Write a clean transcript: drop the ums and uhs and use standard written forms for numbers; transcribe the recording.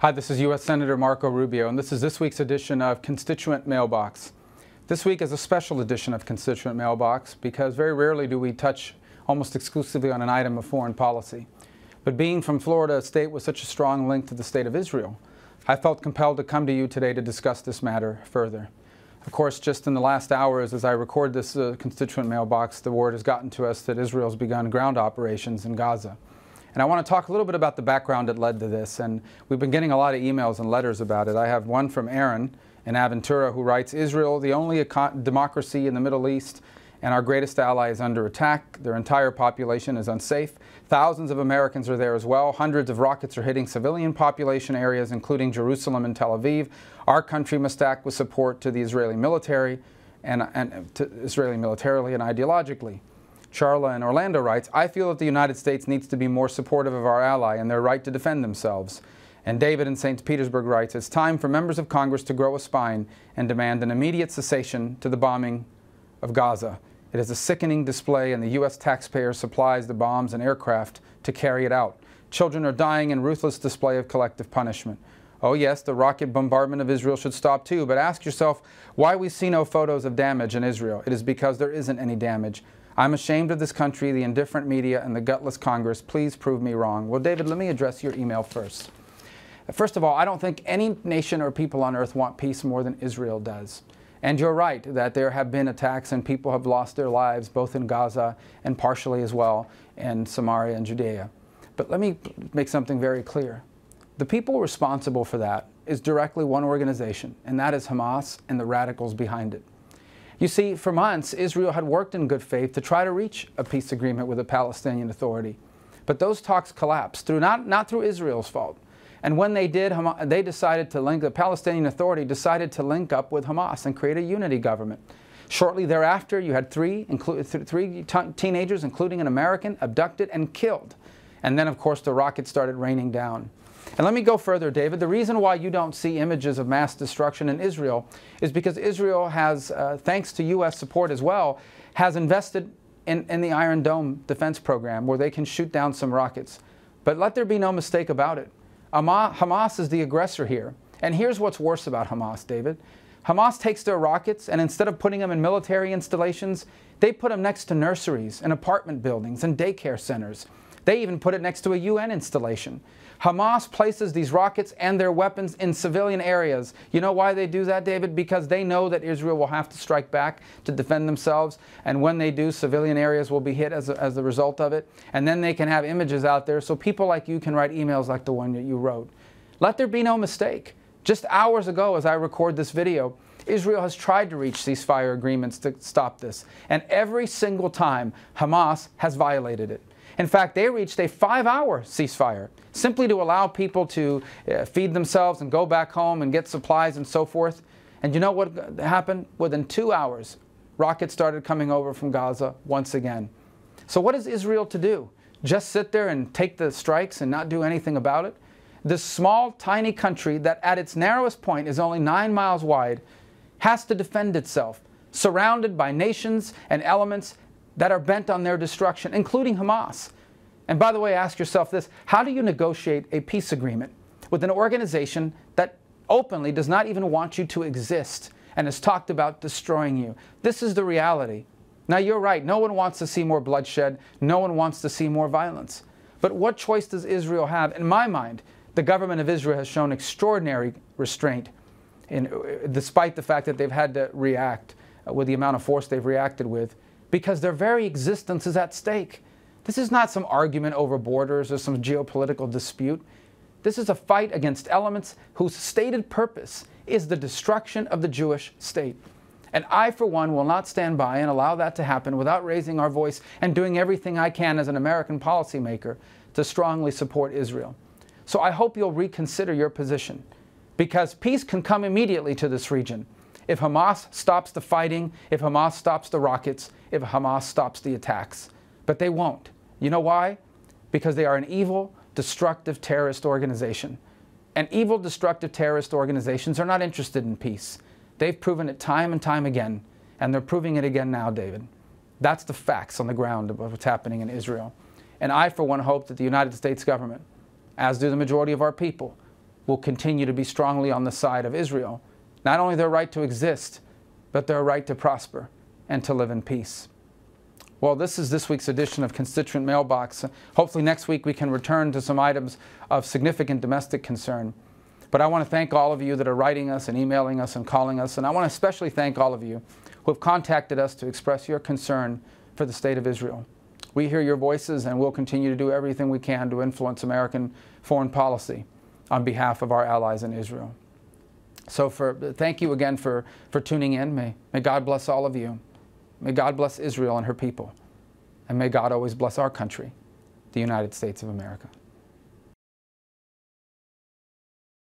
Hi, this is U.S. Senator Marco Rubio, and this is this week's edition of Constituent Mailbox. This week is a special edition of Constituent Mailbox because very rarely do we touch almost exclusively on an item of foreign policy. But being from Florida, a state with such a strong link to the state of Israel, I felt compelled to come to you today to discuss this matter further. Of course, just in the last hours as I record this Constituent Mailbox, the word has gotten to us that Israel's begun ground operations in Gaza. And I want to talk a little bit about the background that led to this, and we've been getting a lot of emails and letters about it. I have one from Aaron in Aventura who writes, Israel, the only democracy in the Middle East, and our greatest ally is under attack. Their entire population is unsafe. Thousands of Americans are there as well. Hundreds of rockets are hitting civilian population areas, including Jerusalem and Tel Aviv. Our country must act with support to the Israeli military and militarily and ideologically. Charla in Orlando writes, I feel that the United States needs to be more supportive of our ally and their right to defend themselves. And David in St. Petersburg writes, it's time for members of Congress to grow a spine and demand an immediate cessation to the bombing of Gaza. It is a sickening display, and the U.S. taxpayer supplies the bombs and aircraft to carry it out. Children are dying in ruthless display of collective punishment. Oh yes, the rocket bombardment of Israel should stop too, but ask yourself why we see no photos of damage in Israel. It is because there isn't any damage. I'm ashamed of this country, the indifferent media, and the gutless Congress. Please prove me wrong. Well, David, let me address your email first. First of all, I don't think any nation or people on earth want peace more than Israel does. And you're right that there have been attacks and people have lost their lives, both in Gaza and partially as well in Samaria and Judea. But let me make something very clear. The people responsible for that is directly one organization, and that is Hamas and the radicals behind it. You see, for months, Israel had worked in good faith to try to reach a peace agreement with the Palestinian Authority. But those talks collapsed, not through Israel's fault. And when they did, the Palestinian Authority decided to link up with Hamas and create a unity government. Shortly thereafter, you had three teenagers, including an American, abducted and killed. And then, of course, the rockets started raining down. And let me go further, David. The reason why you don't see images of mass destruction in Israel is because Israel has, thanks to U.S. support as well, has invested in the Iron Dome defense program where they can shoot down some rockets. But let there be no mistake about it. Hamas is the aggressor here. And here's what's worse about Hamas, David. Hamas takes their rockets and instead of putting them in military installations, they put them next to nurseries and apartment buildings and daycare centers. They even put it next to a UN installation. Hamas places these rockets and their weapons in civilian areas. You know why they do that, David? Because they know that Israel will have to strike back to defend themselves. And when they do, civilian areas will be hit as a result of it. And then they can have images out there so people like you can write emails like the one that you wrote. Let there be no mistake. Just hours ago, as I record this video, Israel has tried to reach ceasefire agreements to stop this. And every single time, Hamas has violated it. In fact, they reached a 5-hour ceasefire simply to allow people to feed themselves and go back home and get supplies and so forth. And you know what happened? Within 2 hours, rockets started coming over from Gaza once again. So what is Israel to do? Just sit there and take the strikes and not do anything about it? This small, tiny country that at its narrowest point is only 9 miles wide has to defend itself, surrounded by nations and elements that are bent on their destruction, including Hamas. And by the way, ask yourself this, how do you negotiate a peace agreement with an organization that openly does not even want you to exist and has talked about destroying you? This is the reality. Now you're right, no one wants to see more bloodshed, no one wants to see more violence. But what choice does Israel have? In my mind, the government of Israel has shown extraordinary restraint despite the fact that they've had to react with the amount of force they've reacted with, because their very existence is at stake. This is not some argument over borders or some geopolitical dispute. This is a fight against elements whose stated purpose is the destruction of the Jewish state. And I, for one, will not stand by and allow that to happen without raising our voice and doing everything I can as an American policymaker to strongly support Israel. So I hope you'll reconsider your position, because peace can come immediately to this region if Hamas stops the fighting, if Hamas stops the rockets, if Hamas stops the attacks. But they won't. You know why? Because they are an evil, destructive terrorist organization. And evil, destructive terrorist organizations are not interested in peace. They've proven it time and time again, and they're proving it again now, David. That's the facts on the ground of what's happening in Israel. And I, for one, hope that the United States government, as do the majority of our people, will continue to be strongly on the side of Israel. Not only their right to exist, but their right to prosper and to live in peace. Well, this is this week's edition of Constituent Mailbox. Hopefully next week we can return to some items of significant domestic concern. But I want to thank all of you that are writing us and emailing us and calling us. And I want to especially thank all of you who have contacted us to express your concern for the state of Israel. We hear your voices, and we'll continue to do everything we can to influence American foreign policy on behalf of our allies in Israel. So thank you again for tuning in. May God bless all of you. May God bless Israel and her people. And may God always bless our country, the United States of America.